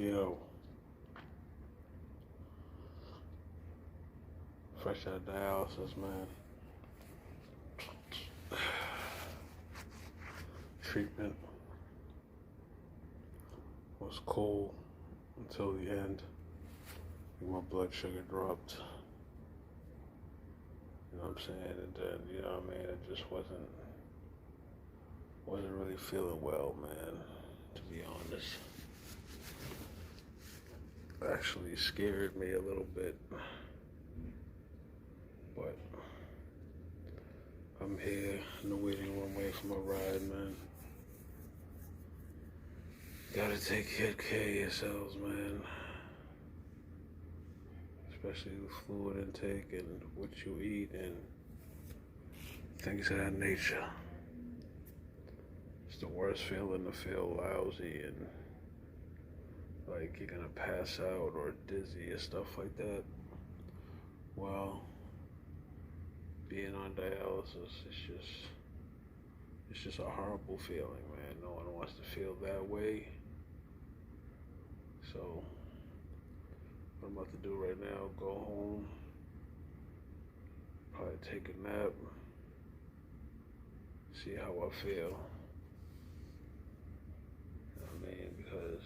Yo, fresh out of dialysis, man. Treatment was cool until the end. My blood sugar dropped. You know what I'm saying? And then, you know what I mean? It just wasn't really feeling well, man, to be honest. Actually scared me a little bit, but I'm here in the waiting room waiting for my ride, man. Gotta take good care of yourselves, man, especially with fluid intake and what you eat and things of that nature. It's the worst feeling to feel lousy and like you're gonna pass out or dizzy or stuff like that. Well, being on dialysis, it's just a horrible feeling, man. No one wants to feel that way. So what I'm about to do right now, go home, probably take a nap, see how I feel. You know what I mean? Because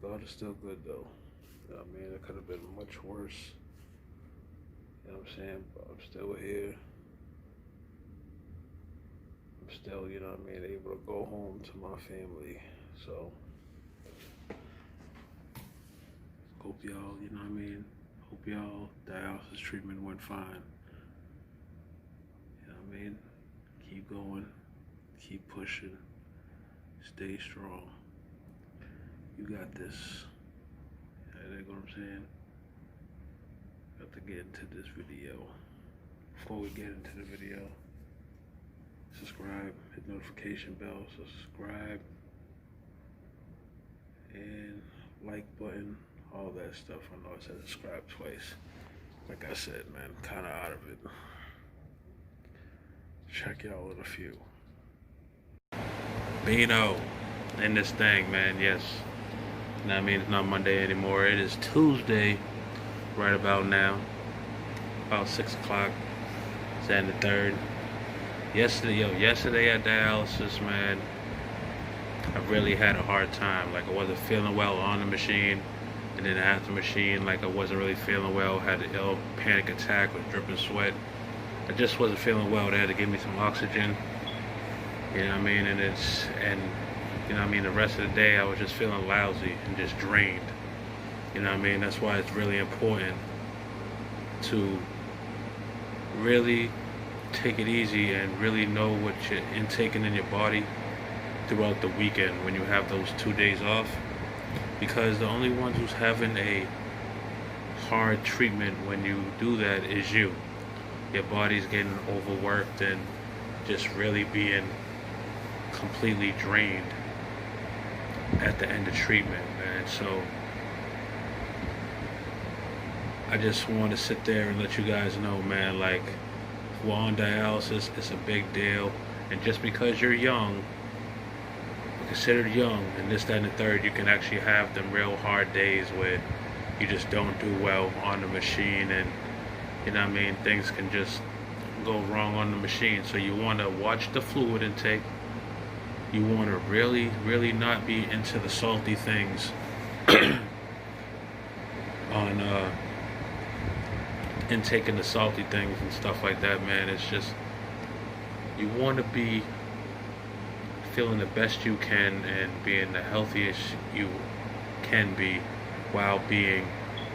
God is still good though. You know what I mean? It could have been much worse. You know what I'm saying? But I'm still here. I'm still, you know what I mean, able to go home to my family. So hope y'all, you know what I mean? Hope y'all dialysis treatment went fine. You know what I mean? Keep going, keep pushing, stay strong. You got this. You know what I'm saying? Got to get into this video. Before we get into the video, subscribe, hit notification bell, subscribe, and like button, all that stuff. I know I said subscribe twice. Like I said, man, kind of out of it. Check y'all in a few. Bino in this thing, man, yes. You know what I mean? It's not Monday anymore. It is Tuesday, right about now. About 6 o'clock. It's the 3rd. Yesterday at dialysis, man, I really had a hard time. Like, I wasn't feeling well on the machine. And then after the machine, like, I wasn't really feeling well. Had an ill panic attack with dripping sweat. I just wasn't feeling well. They had to give me some oxygen. You know what I mean? And you know what I mean, the rest of the day I was just feeling lousy and just drained. You know what I mean? That's why it's really important to really take it easy and really know what you're intaking in your body throughout the weekend when you have those 2 days off. Because the only ones who's having a hard treatment when you do that is you. Your body's getting overworked and just really being completely drained at the end of treatment, man. So I just want to sit there and let you guys know, man, like, if we're on dialysis, it's a big deal. And just because you're young, considered young, and this, that, and the third, you can actually have them real hard days where you just don't do well on the machine, and you know what I mean, things can just go wrong on the machine. So you want to watch the fluid intake. You want to really, really not be into the salty things on intaking the salty things and stuff like that, man. It's just, you want to be feeling the best you can and being the healthiest you can be while being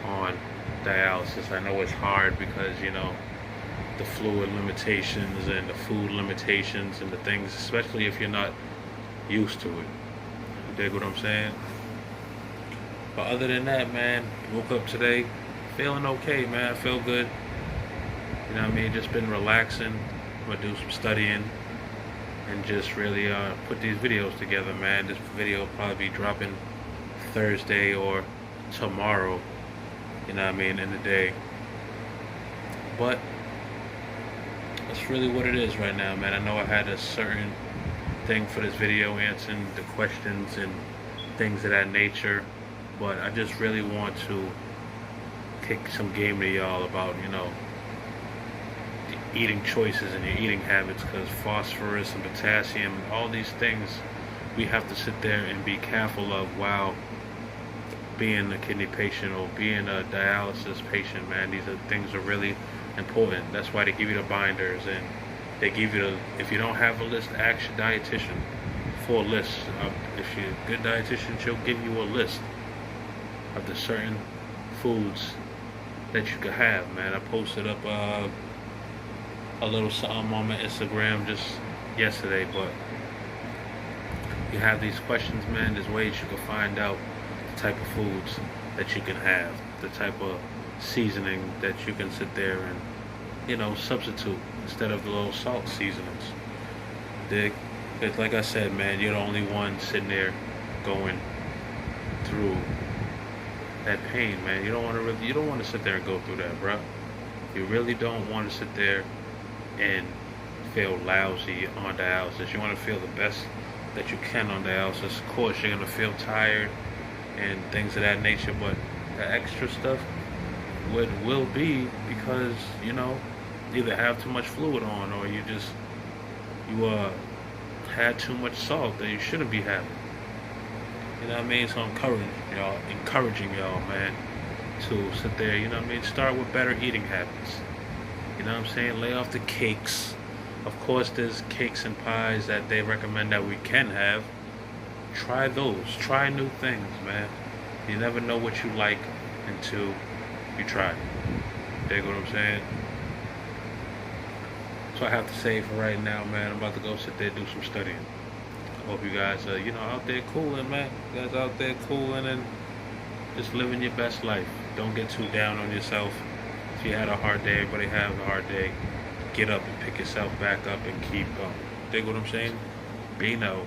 on dialysis. I know it's hard because, you know, the fluid limitations and the food limitations and the things, especially if you're not used to it. You dig what I'm saying? But other than that, man, woke up today feeling okay, man. I feel good. You know what I mean? Just been relaxing. I'm gonna do some studying and just really put these videos together, man. This video will probably be dropping Thursday or tomorrow, you know what I mean, in the day. But that's really what it is right now, man. I know I had a certain thing for this video, answering the questions and things of that nature. But I just really want to kick some game to y'all about, you know, the eating choices and your eating habits, because phosphorus and potassium, all these things we have to sit there and be careful of while being a kidney patient or being a dialysis patient, man. These are things are really important. That's why they give you the binders, and they give you the, if you don't have a list, ask your dietitian for a list. If you're a good dietitian, she'll give you a list of the certain foods that you could have, man. I posted up a little something on my Instagram just yesterday, but you have these questions, man. There's ways you can find out the type of foods that you can have, the type of seasoning that you can sit there and, you know, substitute instead of the little salt seasonings. It's like I said, man, you're the only one sitting there going through that pain, man. You don't want to sit there and go through that, bro. You really don't want to sit there and feel lousy on dialysis. You want to feel the best that you can on dialysis. Of course, you're gonna feel tired and things of that nature, but the extra stuff will be because, you know, either have too much fluid on, or you had too much salt that you shouldn't be having. You know what I mean? So I'm encouraging y'all, man, to sit there, you know what I mean? Start with better eating habits. You know what I'm saying? Lay off the cakes. Of course, there's cakes and pies that they recommend that we can have. Try those. Try new things, man. You never know what you like until you try it. Dig what I'm saying? So I have to say for right now, man, I'm about to go sit there and do some studying. I hope you guys are, you know, out there cooling, man. You guys out there cooling and just living your best life. Don't get too down on yourself. If you had a hard day, everybody has a hard day. Get up and pick yourself back up and keep going. Dig what I'm saying? Be no.